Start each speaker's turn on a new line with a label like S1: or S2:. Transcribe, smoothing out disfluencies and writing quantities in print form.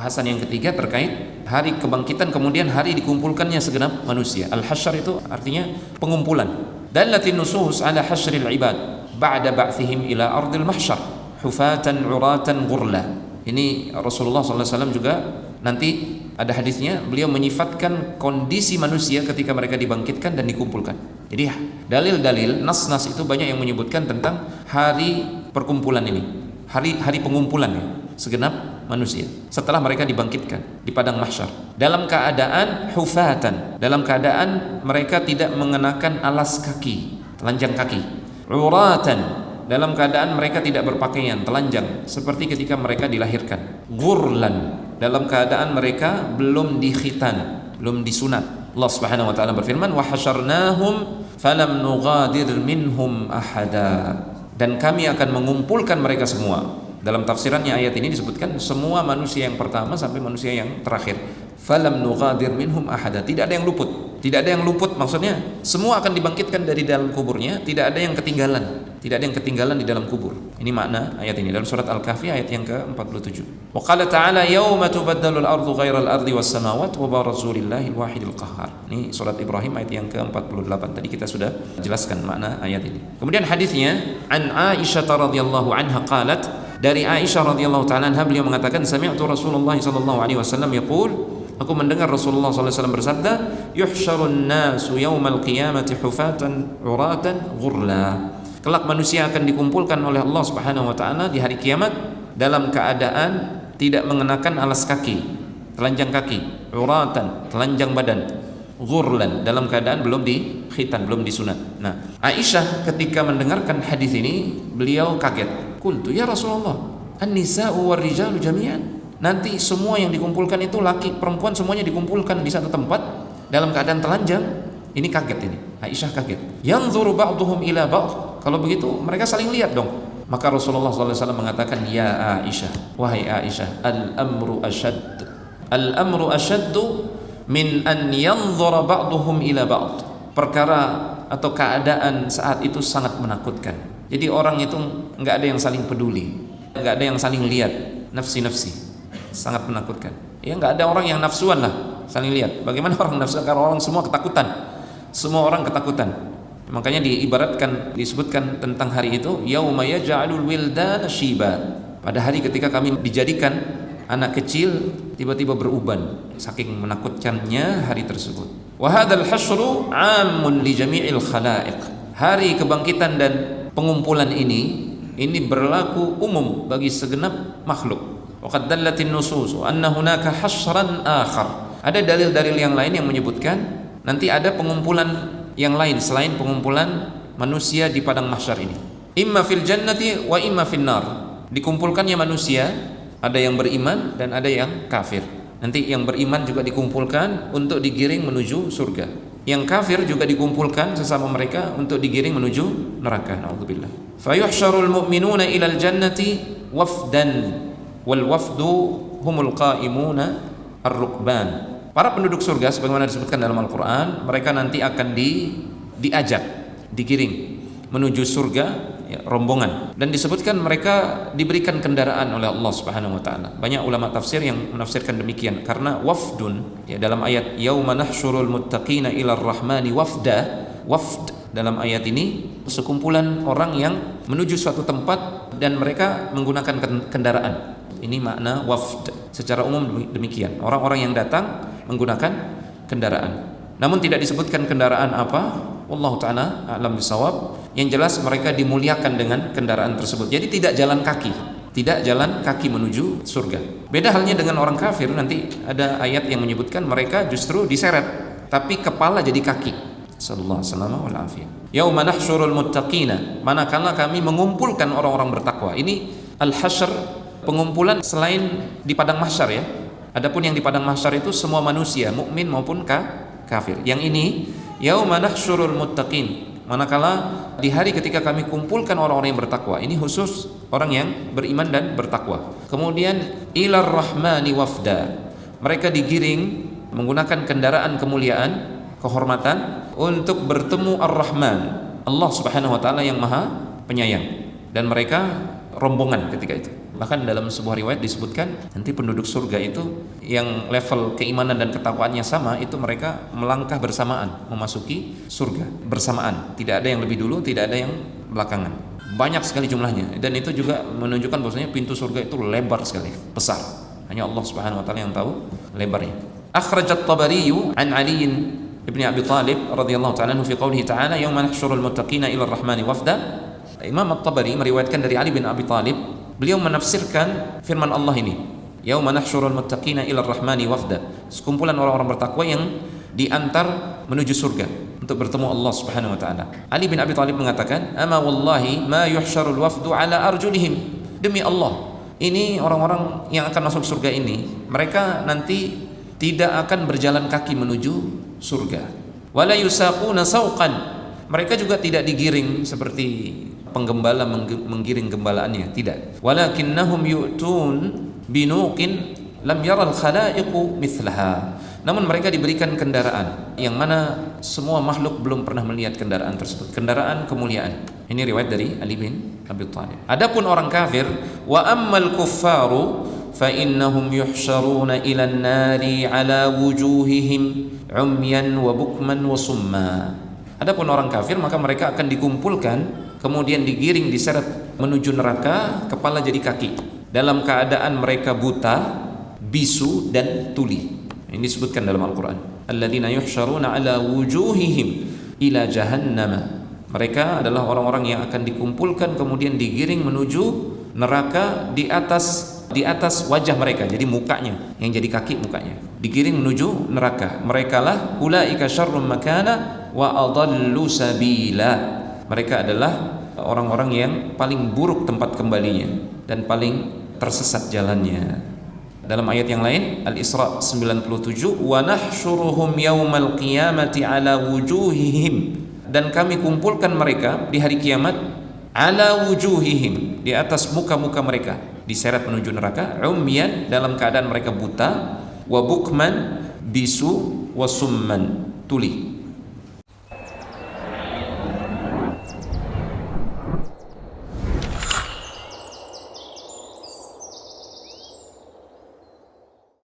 S1: Bahasan yang ketiga terkait hari kebangkitan, kemudian hari dikumpulkannya segenap manusia. Al-hasyr itu artinya pengumpulan. Dallatin nusus ala hasyril ibad ba'da ba'thihim ila ardil mahsyar hufatan uratan ghurla. Ini Rasulullah SAW juga nanti ada hadisnya, beliau menyifatkan kondisi manusia ketika mereka dibangkitkan dan dikumpulkan. Jadi dalil-dalil nas-nas itu banyak yang menyebutkan tentang hari perkumpulan ini, hari pengumpulannya segenap manusia setelah mereka dibangkitkan di padang mahsyar dalam keadaan hufatan, dalam keadaan mereka tidak mengenakan alas kaki, telanjang kaki, uratan, dalam keadaan mereka tidak berpakaian, telanjang seperti ketika mereka dilahirkan, ghurlan, dalam keadaan mereka belum dikhitan, belum disunat. Allah Subhanahu wa taala berfirman, wa hasyarnahum falam nughadir minhum ahada, dan kami akan mengumpulkan mereka semua. Dalam tafsirannya ayat ini disebutkan semua manusia yang pertama sampai manusia yang terakhir. Falam nughadir minhum ahada, tidak ada yang luput. Tidak ada yang luput, maksudnya semua akan dibangkitkan dari dalam kuburnya, tidak ada yang ketinggalan. Tidak ada yang ketinggalan di dalam kubur. Ini makna ayat ini dalam surat Al-Kahfi ayat yang ke-47. Wa qala ta'ala yauma tubaddalu al-ardu ghairal ardi was samawati wa barazu lillahil wahidil qahhar. Ini surat Ibrahim ayat yang ke-48. Tadi kita sudah jelaskan makna ayat ini. Kemudian hadisnya an Aisyah radhiyallahu anha qalat, dari Aisyah radhiyallahu ta'ala anha beliau mengatakan sami'tu Rasulullah sallallahu alaihi wasallam yaqul, aku mendengar Rasulullah sallallahu alaihi wasallam bersabda, yuhsyarun nasu yaumal qiyamati hufatan uratan ghurla. Kelak manusia akan dikumpulkan oleh Allah Subhanahu wa taala di hari kiamat dalam keadaan tidak mengenakan alas kaki, telanjang kaki, uratan, telanjang badan, ghurlan, dalam keadaan belum dikhitan, belum disunat. Nah, Aisyah ketika mendengarkan hadis ini, beliau kaget. Qultu ya Rasulullah, an-nisa'u war-rijalu jami'an? Nanti semua yang dikumpulkan itu laki perempuan semuanya dikumpulkan di satu tempat dalam keadaan telanjang? Ini kaget ini. Aisyah kaget. Yanzuru ba'duhum ila ba'd. Kalau begitu mereka saling lihat dong. Maka Rasulullah SAW mengatakan, ya Aisyah, wahai Aisyah, al-amru ashad. Al-amru ashaddu min an yanzura ba'duhum ila ba'd. Perkara atau keadaan saat itu sangat menakutkan. Jadi orang itu enggak ada yang saling peduli, enggak ada yang saling lihat, nafsi-nafsi. Sangat menakutkan. Ya enggak ada orang yang nafsuan lah, saling lihat. Bagaimana orang nafsuan? Karena orang semua ketakutan. Semua orang ketakutan. Makanya diibaratkan, disebutkan tentang hari itu, yauma yaj'alul wildana shiba. Pada hari ketika kami dijadikan anak kecil tiba-tiba beruban, saking menakutkannya hari tersebut. Wa hadzal hasyru 'amun li jami'il khalaiq. Hari kebangkitan dan pengumpulan ini berlaku umum bagi segenap makhluk. Wa qad dallatin nusus anna hunaka hasyran akhar. Ada dalil-dalil yang lain yang menyebutkan nanti ada pengumpulan yang lain selain pengumpulan manusia di padang mahsyar ini. Imma fil jannati wa imma fin nar. Dikumpulkannya manusia, ada yang beriman dan ada yang kafir. Nanti yang beriman juga dikumpulkan untuk digiring menuju surga. Yang kafir juga dikumpulkan sesama mereka untuk digiring menuju neraka. Nauzubillah. Fayuhsyarul mu'minuna ilal jannati wafdan wal wafdu humul qa'imuna ar-rukban. Para penduduk surga sebagaimana disebutkan dalam Al-Quran, mereka nanti akan diajak, digiring menuju surga, ya, rombongan, dan disebutkan mereka diberikan kendaraan oleh Allah Subhanahu wa taala. Banyak ulama tafsir yang menafsirkan demikian karena wafdun, ya, dalam ayat yauma nahsyurul muttaqina ilar rahmani wafda, wafd dalam ayat ini sekumpulan orang yang menuju suatu tempat dan mereka menggunakan kendaraan. Ini makna wafd. Secara umum demikian. Orang-orang yang datang menggunakan kendaraan. Namun tidak disebutkan kendaraan apa. Wallahu ta'ala a'lam bisawab. Yang jelas mereka dimuliakan dengan kendaraan tersebut. Jadi tidak jalan kaki. Tidak jalan kaki menuju surga. Beda halnya dengan orang kafir. Nanti ada ayat yang menyebutkan mereka justru diseret, tapi kepala jadi kaki. Sallallahu alaihi wa sallam. Yauma nahsyurul muttaqina. Manakala kami mengumpulkan orang-orang bertakwa. Ini al-hasyr, pengumpulan selain di padang mahsyar, ya. Adapun yang di padang mahsyar itu semua manusia, mukmin maupun kafir. Yang ini yauma nahsyurul muttaqin. Manakala di hari ketika kami kumpulkan orang-orang yang bertakwa. Ini khusus orang yang beriman dan bertakwa. Kemudian ilar rahmani wafda. Mereka digiring menggunakan kendaraan kemuliaan, kehormatan untuk bertemu Ar-Rahman, Allah Subhanahu wa taala yang Maha Penyayang, dan mereka rombongan ketika itu. Bahkan dalam sebuah riwayat disebutkan nanti penduduk surga itu yang level keimanan dan ketakwaannya sama, itu mereka melangkah bersamaan memasuki surga bersamaan. Tidak ada yang lebih dulu, tidak ada yang belakangan. Banyak sekali jumlahnya, dan itu juga menunjukkan bahwasanya pintu surga itu lebar sekali, besar. Hanya Allah Subhanahu wa taala yang tahu lebarnya. Akhrajat Tabari an Ali ibn Abi Talib radhiyallahu ta'ala anhu fi qoulihi ta'ala yauma nahsyurul muttaqina ila ar-rahmani wafda. Imam At-Tabari meriwayatkan dari Ali bin Abi Talib, beliau menafsirkan firman Allah ini, yauma nahsyurul muttaqina ila ar-rahmani wafda, sekumpulan orang-orang bertakwa yang diantar menuju surga untuk bertemu Allah Subhanahu wa taala. Ali bin Abi Talib mengatakan, ama wallahi ma yuhsyarul wafdu ala arjulihim. Demi Allah, ini orang-orang yang akan masuk surga ini, mereka nanti tidak akan berjalan kaki menuju surga. Wala yusaquna sauqan. Mereka juga tidak digiring seperti penggembala menggiring gembalaannya, tidak. Walakinnahum yu'tun binuqin lam yaral khalaiqu mithlaha. Namun mereka diberikan kendaraan yang mana semua makhluk belum pernah melihat kendaraan tersebut, kendaraan kemuliaan. Ini riwayat dari Ali bin Abi Thalib. Adapun orang kafir, wa ammal kuffaru fa innahum yuhsyaruna ila an-nari ala wujuhihim umyan wa bukman wa summa. Adapun orang kafir, maka mereka akan dikumpulkan kemudian digiring diseret menuju neraka kepala jadi kaki, dalam keadaan mereka buta, bisu dan tuli. Ini disebutkan dalam Al-Quran, alladzina yuhsyaruna ala wujuhihim ila jahannam. Mereka adalah orang-orang yang akan dikumpulkan kemudian digiring menuju neraka di atas wajah mereka, jadi mukanya yang jadi kaki, mukanya digiring menuju neraka. Merekalah ulaika syarrum makana wa adallu sabila. Mereka adalah orang-orang yang paling buruk tempat kembalinya dan paling tersesat jalannya. Dalam ayat yang lain, Al-Isra 97, wa nahsyuruhum yaumal qiyamati ala wujuhihim, dan kami kumpulkan mereka di hari kiamat ala wujuhihim, di atas muka-muka mereka, diseret menuju neraka, umyan, dalam keadaan mereka buta, wa bukman, bisu, wa summan, tuli.